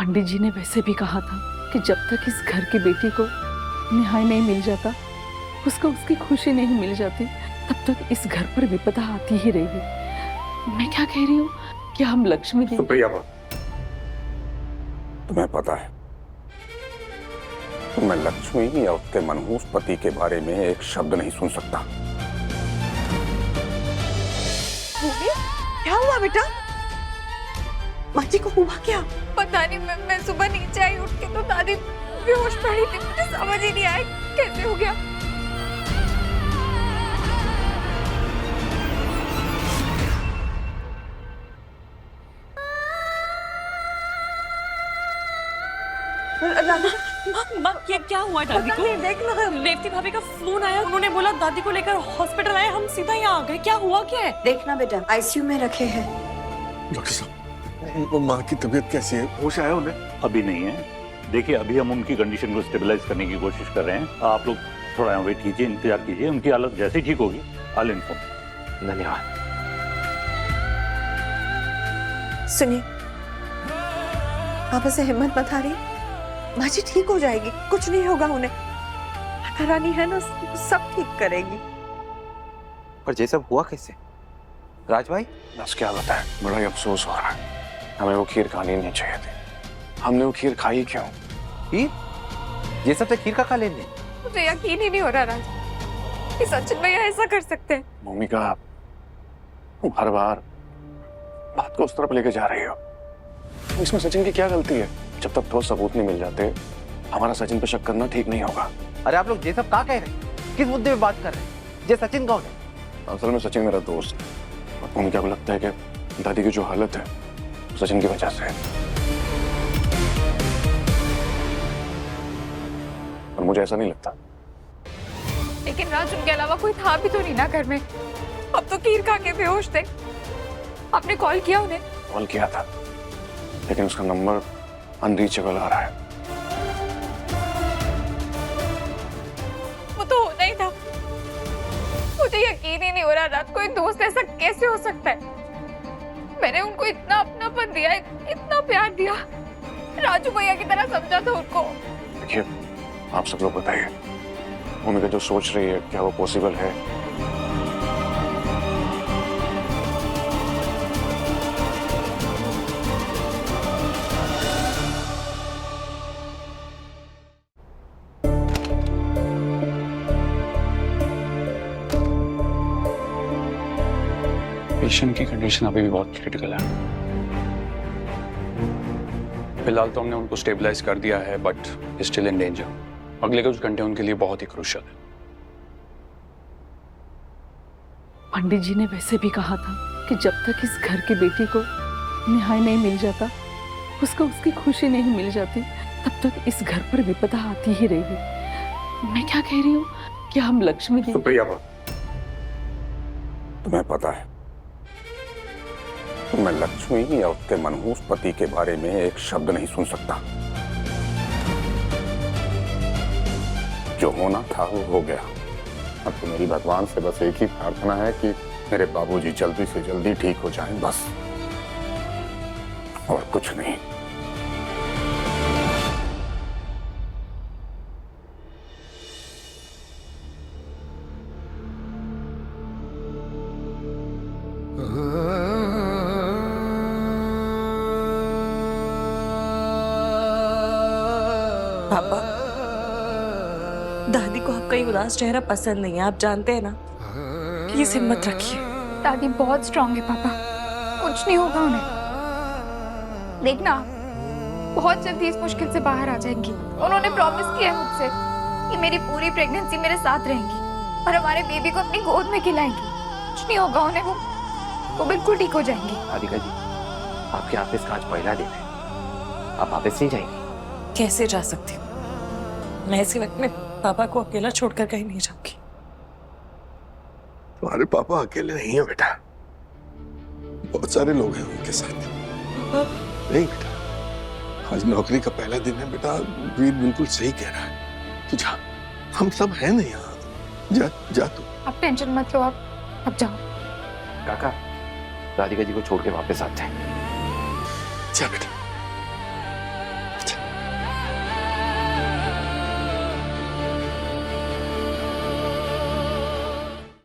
पंडित जी ने वैसे भी कहा था कि जब तक इस घर की बेटी को न्याय नहीं मिल जाता, उसको उसकी खुशी नहीं मिल जाती, तब तक इस घर पर विपदा आती ही रहेगी। मैं क्या कह रही हूँ कि हम लक्ष्मी की सुप्रिया, तुम्हें पता है मैं लक्ष्मी या उसके मनहूस पति के बारे में एक शब्द नहीं सुन सकता। क्या हुआ बेटा? माँ जी को हुआ क्या? पता नहीं, मैं सुबह नीचे आई, उठ के तो दादी बेहोश पड़ी थी। मुझे समझ ही नहीं आया कैसे हो गया। माँ क्या हुआ दादी को? देख लो, रेवती भाभी का फोन आया, उन्होंने बोला दादी को लेकर हॉस्पिटल आए, हम सीधा यहाँ आ गए। क्या हुआ क्या है? देखना बेटा, आईसीयू में रखे हैं। डॉक्टर साहब, वो माँ की तबीयत कैसी है? होश आया उन्हें? अभी नहीं है। देखिए, अभी हम उनकी कंडीशन को स्टेबलाइज करने की कोशिश कर रहे हैं। आप लोग थोड़ा वेट कीजिए, इंतजार कीजिए। उनकी हालत जैसे ही ठीक होगी आई विल इन्फॉर्म। धन्यवाद। सुनिए, आप ऐसे हिम्मत मत हारिए, माँ जी ठीक हो जाएगी, कुछ नहीं होगा उन्हें। माता रानी है ना, सब ठीक करेगी। पर ये सब हुआ कैसे? राज भाई, बस क्या बताएं, बड़ा ही अफसोस हो रहा है। हमें वो खीर खानी नहीं चाहिए थी। हमने वो खीर खाई क्यों? खीर? ये सब तो खीर का खा लेने। मुझे यकीन ही नहीं हो रहा राज कि सचिन भैया ऐसा कर सकते हैं। भूमिका, तुम हर बार बात को उस तरफ लेके जा रही हो। इसमें सचिन की क्या गलती है? जब तक ठोस सबूत नहीं मिल जाते, हमारा सचिन पे शक करना ठीक नहीं होगा। अरे आप लोग ये सब क्या कह रहे हैं? किस मुद्दे पे बात कर रहे हैं? ये सचिन कौन है? असल में सचिन मेरा दोस्त है। और भूमिका को लगता है कि दादी की जो हालत है सचिन की वजह से है। और मुझे ऐसा नहीं लगता। लेकिन राज, उनके अलावा कोई था भी तो नहीं ना घर में। अब तो खीर खा के बेहोश थे। आपने कॉल किया उन्हें? कॉल किया था, लेकिन उसका नंबर अनरीचेबल आ रहा है। वो तो होना ही था। मुझे यकीन ही नहीं हो रहा रात, कोई दोस्त ऐसा कैसे हो सकता है? मैंने उनको इतना अपनापन दिया, इतना प्यार दिया, राजू भैया की तरह समझा था उनको। देखिए, आप सब लोग बताइए, भूमिका जो सोच रही है क्या वो पॉसिबल है? पेशेंट की कंडीशन अभी भी बहुत क्रिटिकल है। फिलहाल तो हमने उनको स्टेबलाइज कर दिया है, बट स्टिल इन डेंजर। अगले कुछ घंटे उनके लिए बहुत ही क्रूशियल है। पंडित जी ने वैसे भी कहा था कि जब तक इस घर की बेटी को न्याय नहीं मिल जाता, उसको उसकी खुशी नहीं मिल जाती, तब तक इस घर पर विपदा आती ही रहेगी। मैं क्या कह रही हूँ कि हम लक्ष्मी की सुप्रिया, तुम्हें पता है मैं लक्ष्मी या उसके मनहूस पति के बारे में एक शब्द नहीं सुन सकता। जो होना था वो हो गया। अब तो मेरी भगवान से बस एक ही प्रार्थना है कि मेरे बाबूजी जल्दी से जल्दी ठीक हो जाएं, बस, और कुछ नहीं। पापा, दादी को आपका ये उदास चेहरा पसंद नहीं है, आप जानते हैं ना। प्लीज हिम्मत रखिए। दादी बहुत स्ट्रांग है पापा, कुछ नहीं होगा उन्हें। देखना, बहुत जल्दी इस मुश्किल से बाहर आ जाएंगी। उन्होंने प्रॉमिस किया है मुझसे कि मेरी पूरी प्रेगनेंसी मेरे साथ रहेंगी और हमारे बेबी को अपनी गोद में खिलाएंगी। कुछ नहीं होगा उन्हें, वो बिल्कुल ठीक हो जाएंगी। राधिका जी, आपके ऑफिस का आज पहला दिन है, आप वापस नहीं जाएंगे? कैसे जा सकती हूँ? मैं इसी वक्त में पापा को अकेला छोड़कर कहीं नहीं जाऊंगी। तुम्हारे पापा अकेले नहीं है बेटा, बहुत सारे लोग हैं उनके साथ। नहीं बेटा, आज नौकरी का पहला दिन है बेटा। वीर बिल्कुल सही कह रहा है। तू जा, हम सब हैं ना यहाँ। जा तू। आप टेंशन मत लो, आप अब जाओ। काका, राधिका जी को छोड़ के वापस आते हैं। जा बेटा।